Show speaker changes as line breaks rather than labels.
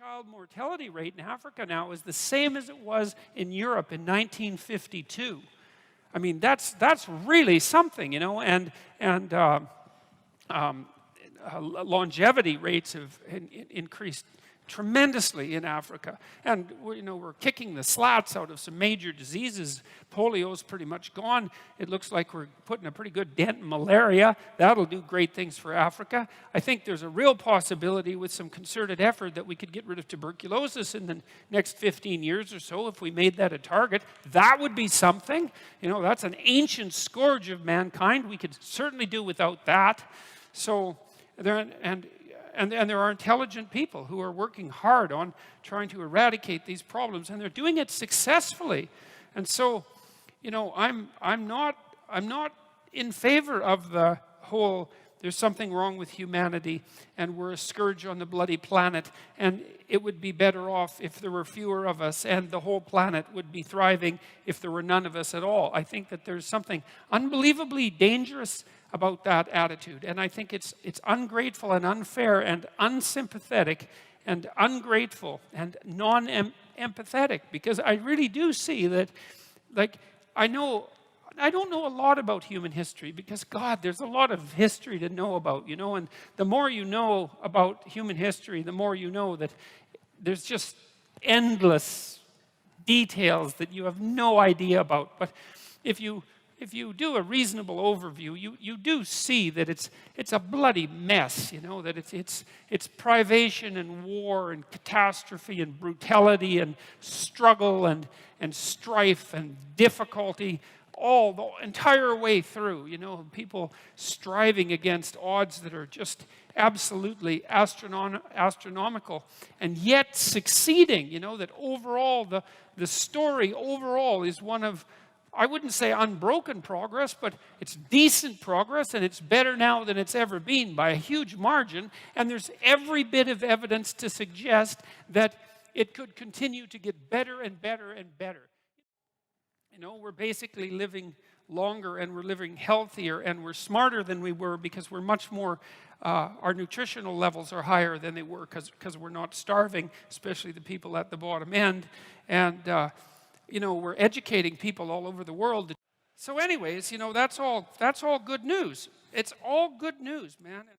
child mortality rate in Africa now is the same as it was in Europe in 1952. I mean, that's really something, longevity rates have increased tremendously in Africa. And we're kicking the slats out of some major diseases. Polio's pretty much gone. It looks like we're putting a pretty good dent in malaria. That'll do great things for Africa. I think there's a real possibility with some concerted effort that we could get rid of tuberculosis in the next 15 years or so if we made that a target. That would be something. That's an ancient scourge of mankind. We could certainly do without that. So there are intelligent people who are working hard on trying to eradicate these problems, and they're doing it successfully. And so, I'm not in favor of the whole there's something wrong with humanity and we're a scourge on the bloody planet, and it would be better off if there were fewer of us, and the whole planet would be thriving if there were none of us at all. I think that there's something unbelievably dangerous about that attitude, and I think it's ungrateful and unfair and unsympathetic and ungrateful and non-empathetic, because I really do see that, I don't know a lot about human history because, God, there's a lot of history to know about, and the more you know about human history, the more you know that there's just endless details that you have no idea about. But if you do a reasonable overview, you do see that it's a bloody mess, that it's privation and war and catastrophe and brutality and struggle and strife and difficulty all the entire way through, people striving against odds that are just absolutely astronomical, and yet succeeding, that overall, the story overall is one of, I wouldn't say unbroken progress, but it's decent progress, and it's better now than it's ever been by a huge margin, and there's every bit of evidence to suggest that it could continue to get better and better and better. We're basically living longer, and we're living healthier, and we're smarter than we were because we're much more, our nutritional levels are higher than they were because we're not starving, especially the people at the bottom end. And, we're educating people all over the world. So anyways, that's all good news. It's all good news, man.